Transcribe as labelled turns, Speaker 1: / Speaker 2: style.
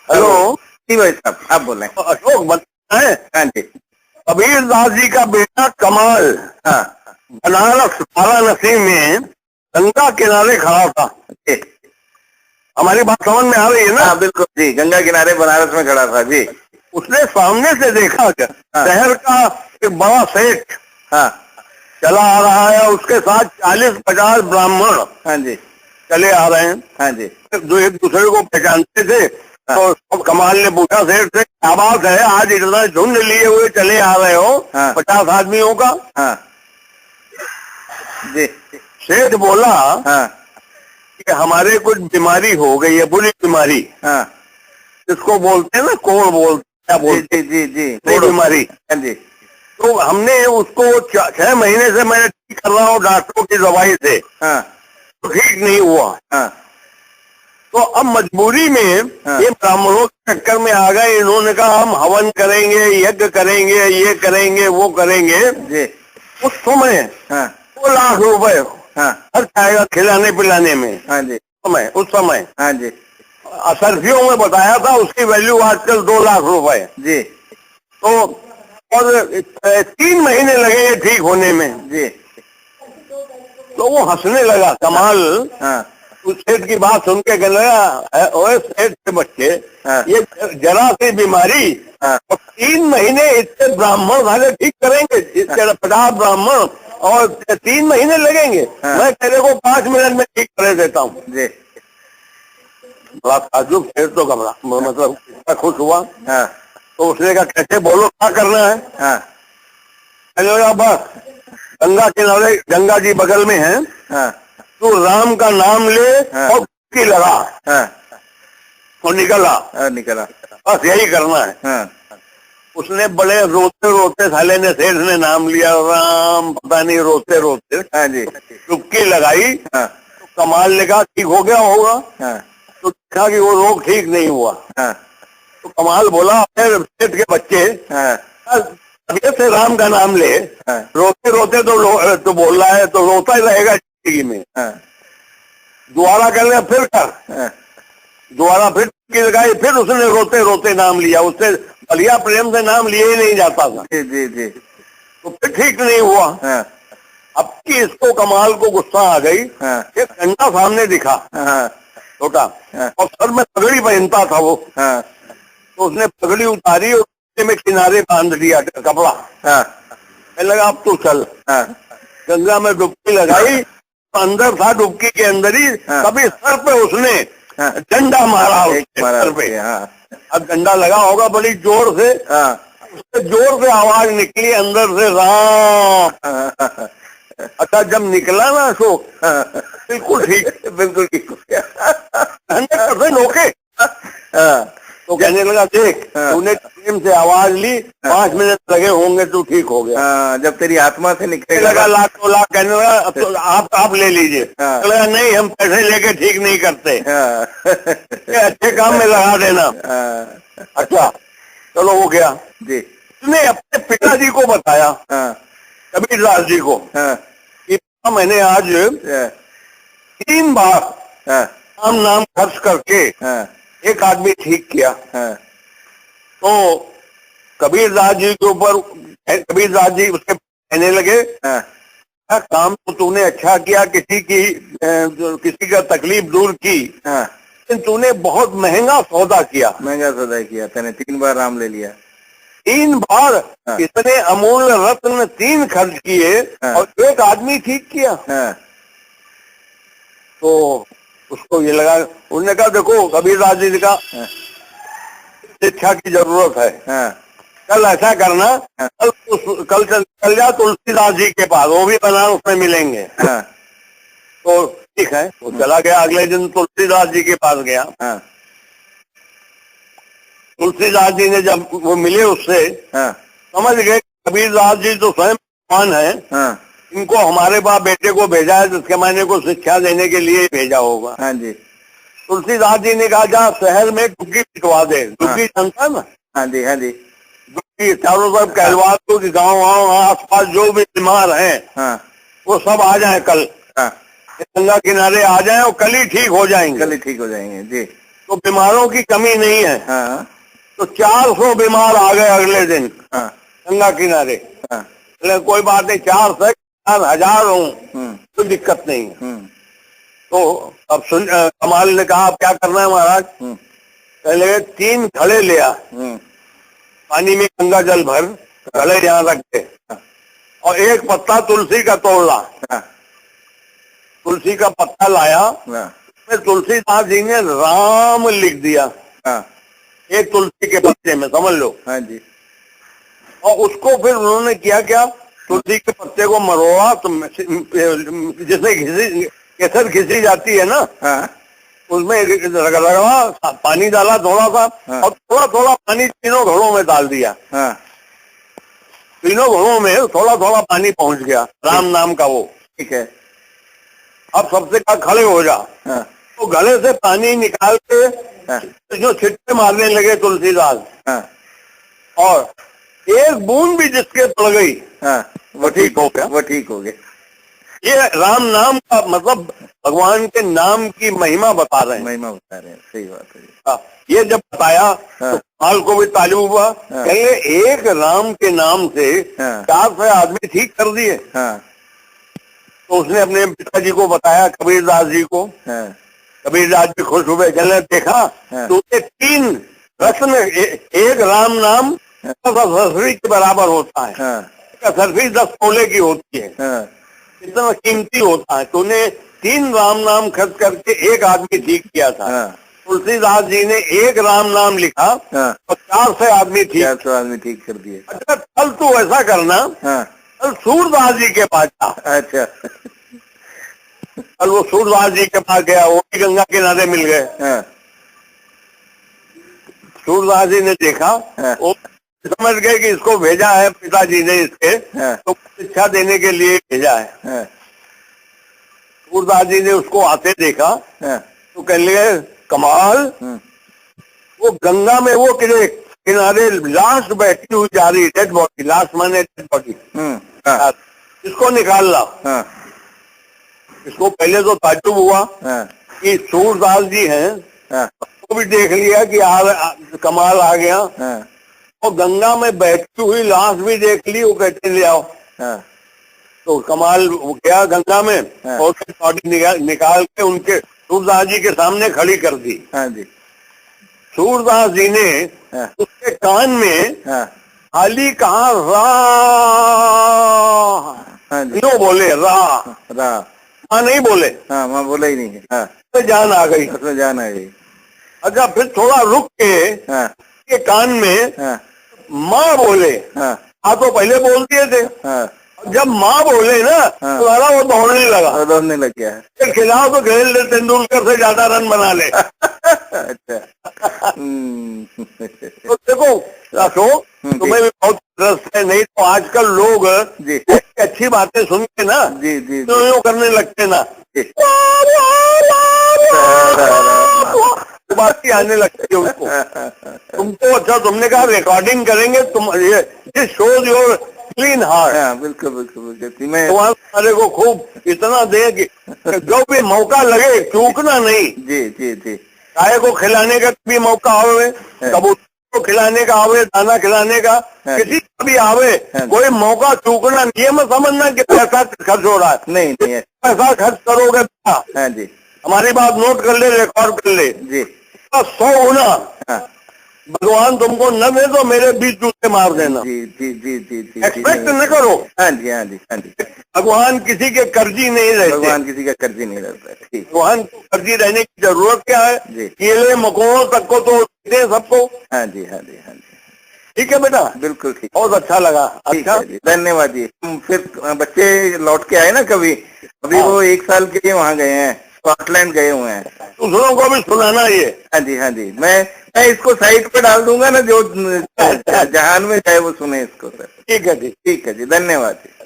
Speaker 1: Hello
Speaker 2: जी भाई साहब, आप बोल रहे हैं?
Speaker 1: अशोक बताए।
Speaker 2: हाँ जी।
Speaker 1: कबीरदास जी का बेटा कमाल
Speaker 2: हाँ
Speaker 1: बनारस वाराणसी में गंगा किनारे खड़ा था।
Speaker 2: जी।
Speaker 1: हमारी बात समझ में आ रही है ना?
Speaker 2: हाँ बिल्कुल जी, गंगा किनारे बनारस में खड़ा था जी।
Speaker 1: उसने सामने से देखा क्या
Speaker 2: हाँ।
Speaker 1: शहर का एक बड़ा सेठ
Speaker 2: हाँ
Speaker 1: चला आ रहा है, उसके साथ 40-50 ब्राह्मण
Speaker 2: हाँ जी।
Speaker 1: चले आ रहे हैं,
Speaker 2: हाँ जी।
Speaker 1: जो एक दूसरे को पहचानते थे।
Speaker 2: हाँ।
Speaker 1: तो सब कमाल ने पूछा सेठ से, क्या बात है, आज इतना झुंड लिए हुए चले आ रहे हो?
Speaker 2: हाँ।
Speaker 1: 50 आदमियों का।
Speaker 2: हाँ जी।
Speaker 1: सेठ बोला
Speaker 2: हाँ
Speaker 1: कि हमारे कुछ बीमारी हो गई है, बुरी बीमारी।
Speaker 2: हाँ
Speaker 1: इसको बोलते हैं ना, कोढ़ बोलते, क्या
Speaker 2: जी
Speaker 1: बोलते
Speaker 2: जी जी जी।
Speaker 1: हैं बीमारी।
Speaker 2: हाँ जी।
Speaker 1: तो हमने उसको 6 महीने से मैं ठीक कर रहा हूँ डॉक्टरों की दवाई से,
Speaker 2: हाँ
Speaker 1: तो ठीक नहीं हुआ।
Speaker 2: हाँ
Speaker 1: तो अब मजबूरी में
Speaker 2: हाँ।
Speaker 1: ये ब्राह्मणों के चक्कर में आ गए। इन्होंने कहा हम हवन करेंगे, यज्ञ करेंगे, ये करेंगे, वो करेंगे।
Speaker 2: जी।
Speaker 1: उस समय
Speaker 2: हाँ
Speaker 1: 2 लाख रुपए
Speaker 2: हाँ
Speaker 1: खर्च आएगा खिलाने पिलाने में।
Speaker 2: हाँ जी।
Speaker 1: उस समय
Speaker 2: हाँ जी
Speaker 1: सर्दियों में बताया था, उसकी वैल्यू आजकल 2 लाख रुपए।
Speaker 2: जी
Speaker 1: तो और 3 महीने लगेंगे ठीक होने में।
Speaker 2: जी।
Speaker 1: तो वो हंसने लगा कमाल।
Speaker 2: हाँ
Speaker 1: उस सेठ की बात सुन के कहने लगा, ओए सेठ के बच्चे,
Speaker 2: हाँ
Speaker 1: ये जरा सी बीमारी
Speaker 2: हाँ
Speaker 1: और 3 महीने इतने ब्राह्मण वाले ठीक करेंगे, इसके 50 ब्राह्मण, और 3 महीने लगेंगे।
Speaker 2: हाँ।
Speaker 1: मैं तेरे को 5 मिनट में ठीक कर देता हूँ।
Speaker 2: जी।
Speaker 1: बड़ा ताज्जुब, सेठ तो घबरा, मतलब इतना खुश हुआ।
Speaker 2: हाँ
Speaker 1: तो उसने कहा कैसे, बोलो क्या करना है?
Speaker 2: हाँ
Speaker 1: कहने लगा बस गंगा किनारे, गंगा जी बगल में है,
Speaker 2: हाँ
Speaker 1: तू राम का नाम ले
Speaker 2: हाँ।
Speaker 1: और डुबकी लगा
Speaker 2: हाँ
Speaker 1: और निकला।
Speaker 2: निकला।
Speaker 1: बस यही करना है।
Speaker 2: हाँ
Speaker 1: उसने बड़े रोते रोते, साले ने, सेठ ने नाम लिया राम, पता नहीं रोते रोते
Speaker 2: हाँ जी।
Speaker 1: डुबकी लगाई।
Speaker 2: हाँ
Speaker 1: तो कमाल ने कहा ठीक हो गया होगा।
Speaker 2: हाँ
Speaker 1: तो देखा कि वो रोग ठीक नहीं हुआ।
Speaker 2: हाँ
Speaker 1: तो कमाल बोला, फिर सेठ के बच्चे,
Speaker 2: हाँ
Speaker 1: तबीयत से राम का नाम ले,
Speaker 2: हाँ
Speaker 1: रोते रोते तो बोल रहा है, तो रोता ही रहेगा जिंदगी में।
Speaker 2: हाँ
Speaker 1: दोबारा कर ले, फिर कर।
Speaker 2: हाँ
Speaker 1: दोबारा फिर डुबकी लगाई, फिर उसने रोते रोते नाम लिया। उससे बढ़िया प्रेम से नाम लिए ही नहीं जाता था।
Speaker 2: जी जी जी।
Speaker 1: तो फिर ठीक नहीं हुआ।
Speaker 2: हाँ
Speaker 1: अब की इसको कमाल को गुस्सा आ गई।
Speaker 2: हाँ
Speaker 1: एक डंडा सामने दिखा
Speaker 2: हाँ
Speaker 1: छोटा,
Speaker 2: हाँ
Speaker 1: और सर में पगड़ी पहनता था वो।
Speaker 2: हाँ
Speaker 1: तो उसने पगड़ी उतारी और उसके में किनारे बांध दिया कपड़ा।
Speaker 2: हाँ
Speaker 1: कहने लगा अब तू चल।
Speaker 2: हाँ
Speaker 1: गंगा में डुबकी लगाई, तो अंदर था, डुबकी के अंदर ही।
Speaker 2: हाँ।
Speaker 1: कभी सर पे उसने
Speaker 2: हाँ।
Speaker 1: डंडा मारा,
Speaker 2: एक
Speaker 1: उसके
Speaker 2: मारा
Speaker 1: सर पे।
Speaker 2: हाँ
Speaker 1: अब डंडा लगा होगा बड़ी जोर से,
Speaker 2: हाँ
Speaker 1: उससे जोर से आवाज निकली अंदर से, राम।
Speaker 2: हाँ
Speaker 1: अच्छा जब निकला ना अशोक, बिल्कुल ठीक,
Speaker 2: बिल्कुल ठीक हो गया।
Speaker 1: 100% ओके।
Speaker 2: हाँ
Speaker 1: तो कहने लगा देख,
Speaker 2: हाँ।
Speaker 1: तूने प्रेम से आवाज ली, 5 मिनट लगे होंगे, तू ठीक हो गया।
Speaker 2: हाँ, जब तेरी आत्मा से
Speaker 1: कहने
Speaker 2: निकलेगा।
Speaker 1: लगा लाख तो लाख। कहने लगा तो आप ले लीजिए।
Speaker 2: हाँ।
Speaker 1: कहने लगा नहीं, हम पैसे लेके ठीक नहीं करते,
Speaker 2: हाँ
Speaker 1: ये अच्छे काम में लगा देना।
Speaker 2: हाँ
Speaker 1: अच्छा चलो वो गया।
Speaker 2: जी।
Speaker 1: उसने अपने पिताजी को बताया,
Speaker 2: हाँ
Speaker 1: कबीरदास जी को,
Speaker 2: हाँ
Speaker 1: कि मैंने आज
Speaker 2: हाँ
Speaker 1: 3 बार
Speaker 2: हाँ
Speaker 1: नाम नाम खर्च करके
Speaker 2: हाँ
Speaker 1: एक आदमी ठीक किया।
Speaker 2: हाँ
Speaker 1: तो कबीरदास जी के ऊपर, कबीरदास जी उसके कहने लगे,
Speaker 2: हाँ
Speaker 1: काम तो तूने अच्छा किया, किसी का तकलीफ दूर की,
Speaker 2: हाँ।
Speaker 1: लेकिन तूने बहुत महंगा सौदा किया।
Speaker 2: महंगा सौदा किया तूने, 3 बार राम ले लिया।
Speaker 1: 3 बार
Speaker 2: हाँ।
Speaker 1: इतने अमूल्य रत्न 3 खर्च किए,
Speaker 2: हाँ।
Speaker 1: और एक आदमी ठीक किया।
Speaker 2: हाँ
Speaker 1: तो उसको ये लगा, उन्होंने कहा देखो कबीरदास जी ने कहा,
Speaker 2: हाँ
Speaker 1: शिक्षा की जरूरत है।
Speaker 2: हाँ
Speaker 1: कल ऐसा करना,
Speaker 2: हाँ।
Speaker 1: कल चल जा तुलसीदास जी के पास, वो भी बनारस में मिलेंगे।
Speaker 2: हाँ
Speaker 1: तो ठीक है, वो चला गया। अगले दिन तुलसीदास जी के पास गया।
Speaker 2: हाँ
Speaker 1: तुलसीदास जी ने जब वो मिले उससे,
Speaker 2: हाँ
Speaker 1: समझ गए कबीरदास जी तो स्वयं भगवान है,
Speaker 2: हाँ
Speaker 1: इनको हमारे बाप बेटे को भेजा है, जिसके मायने को शिक्षा देने के लिए भेजा होगा।
Speaker 2: हाँ जी।
Speaker 1: तुलसीदास जी ने कहा जा शहर में डुग्गी पिटवा दे। डुग्गी जानता है ना?
Speaker 2: हाँ जी हाँ जी।
Speaker 1: डुग्गी चारों तरफ कहलवा दो कि गाँव आस पास जो भी बीमार हैं
Speaker 2: हाँ
Speaker 1: वो सब आ जाए कल,
Speaker 2: हाँ
Speaker 1: गंगा किनारे आ जाए, और कल ही ठीक हो जाएंगे।
Speaker 2: कल ही ठीक हो जाएंगे जी।
Speaker 1: तो बीमारों की कमी नहीं है।
Speaker 2: हाँ
Speaker 1: तो 400 बीमार आ गए अगले दिन
Speaker 2: हाँ
Speaker 1: गंगा किनारे।
Speaker 2: हाँ
Speaker 1: बोले कोई बात नहीं, 400 1000 हो, कोई दिक्कत नहीं है। तो अब कमाल ने कहा अब क्या करना है महाराज? पहले 3 घड़े लिया, पानी में गंगा जल भर, घड़े यहाँ रख दे, और एक पत्ता तुलसी का तोड़ा। तुलसी का पत्ता लाया, फिर तुलसीदास जी ने राम लिख दिया एक तुलसी के पत्ते में, समझ लो।
Speaker 2: हाँ जी।
Speaker 1: और उसको फिर उन्होंने किया क्या, तुलसी के पत्ते को मरोड़ा, तो जिससे केसर घिसी जाती है ना, उसमें रगड़ा, पानी डाला थोड़ा सा, और थोड़ा थोड़ा पानी तीनों घड़ों में डाल दिया। तीनों घड़ों में थोड़ा थोड़ा पानी पहुंच गया, राम नाम का वो।
Speaker 2: ठीक है।
Speaker 1: अब सबसे कहा खड़े हो जा। तो गले से पानी निकाल के जो छिट्टे मारने लगे तुलसीदास, और एक बूंद भी जिसके पड़ गई
Speaker 2: वो ठीक हो गया, वो ठीक हो गया।
Speaker 1: ये राम नाम का मतलब भगवान के नाम की महिमा बता रहे हैं।
Speaker 2: महिमा बता रहे हैं, सही बात है।
Speaker 1: ये जब बताया तो माल को भी ताल्लुक हुआ, कहेंगे एक राम के नाम से 400 आदमी ठीक कर दिए। तो उसने अपने पिताजी को बताया, कबीरदास जी को। कबीरदास जी खुश हुए, चले देखा तो 3 रत्न एक राम नाम सरसरी के बराबर होता है। सरसरी 10 तोले की होती है, इतना कीमती होता है। तो उन्हें 3 राम नाम खर्च करके एक आदमी ठीक किया था। तुलसीदास जी ने एक राम नाम लिखा और 400 आदमी ठीक,
Speaker 2: 400 आदमी ठीक कर दिए।
Speaker 1: अच्छा कल तू ऐसा करना, कल सूरदास जी के पास जा। अच्छा। कल वो सूरदास जी के पास गया, वो भी गंगा किनारे मिल गए। सूरदास जी ने देखा, वो समझ गए कि इसको भेजा है पिताजी ने इसके, तो शिक्षा देने के लिए भेजा है। सूरदास जी ने उसको आते देखा, तो कहने लगे कमाल, वो गंगा में वो किनारे लाश बैठी हुई जा रही, डेड बॉडी, लाश माने डेड बॉडी, इसको निकाल ला। इसको पहले तो ताज्जुब हुआ कि सूरदास जी हैं, वो भी देख लिया कि कमाल आ गया, और गंगा में बैठी हुई लाश भी देख ली, वो कहते ले आओ। तो कमाल गया गंगा में, और बॉडी निकाल के उनके सूरदास जी के सामने खड़ी कर दी। सूरदास जी ने उसके कान में खाली कहा रा, नो बोले रा, माँ नहीं बोले,
Speaker 2: माँ बोला ही नहीं।
Speaker 1: तो जान आ गई,
Speaker 2: उसमें जान आ गई।
Speaker 1: अच्छा फिर थोड़ा रुक के कान में माँ बोले, तो पहले बोल दिए थे। जब माँ बोले ना तो वो दौड़ने लगा,
Speaker 2: दौड़ने लग गया।
Speaker 1: फिर खिलाओ तो तेंदुलकर से ज्यादा रन बना ले।
Speaker 2: अच्छा।
Speaker 1: तो देखो तुम्हें भी बहुत इंटरेस्ट है, नहीं तो आजकल लोग अच्छी बातें सुन के ना तो यूँ करने लगते ना, बात ही आने लगती है उसको। तुमको अच्छा, तुमने कहा रिकॉर्डिंग करेंगे, तुम ये शोज योर क्लीन हार्ट।
Speaker 2: बिल्कुल बिल्कुल बिल्कुल।
Speaker 1: भगवान सारे को खूब इतना दे कि जो भी मौका लगे चूकना नहीं।
Speaker 2: जी जी जी।
Speaker 1: गाय को खिलाने का भी मौका आवे, कबूतर को खिलाने का आवे, दाना खिलाने का, किसी का भी आवे, कोई मौका चूकना नहीं। ये मत समझना कि पैसा खर्च हो रहा है, नहीं, पैसा खर्च करोगे। हाँ जी, हमारी बात नोट कर ले, रिकॉर्ड कर ले जी। 100 गुना भगवान तुमको न दे तो मेरे 20 जूते मार देना। जी जी जी जी जी। एक्सपेक्ट न करो। हाँ जी हाँ जी हाँ जी। भगवान किसी के कर्जी नहीं रहते, भगवान किसी का कर्जी नहीं रहता। भगवान को कर्जी रहने की जरूरत क्या है? केले मकोड़ों तक को तो दे सबको। हाँ जी हाँ जी हाँ जी। ठीक है बेटा, बिल्कुल ठीक, बहुत अच्छा लगा। अच्छा धन्यवाद जी। फिर बच्चे लौट के आए ना कभी, अभी वो 1 साल के लिए वहाँ गए हैं, स्कॉटलैंड गए हुए हैं। दूसरों को भी सुनाना ये। हाँ जी हाँ जी। मैं इसको साइट पे डाल दूंगा ना, जो जहान में चाहे वो सुने इसको। सर ठीक है जी, ठीक है जी, धन्यवाद जी।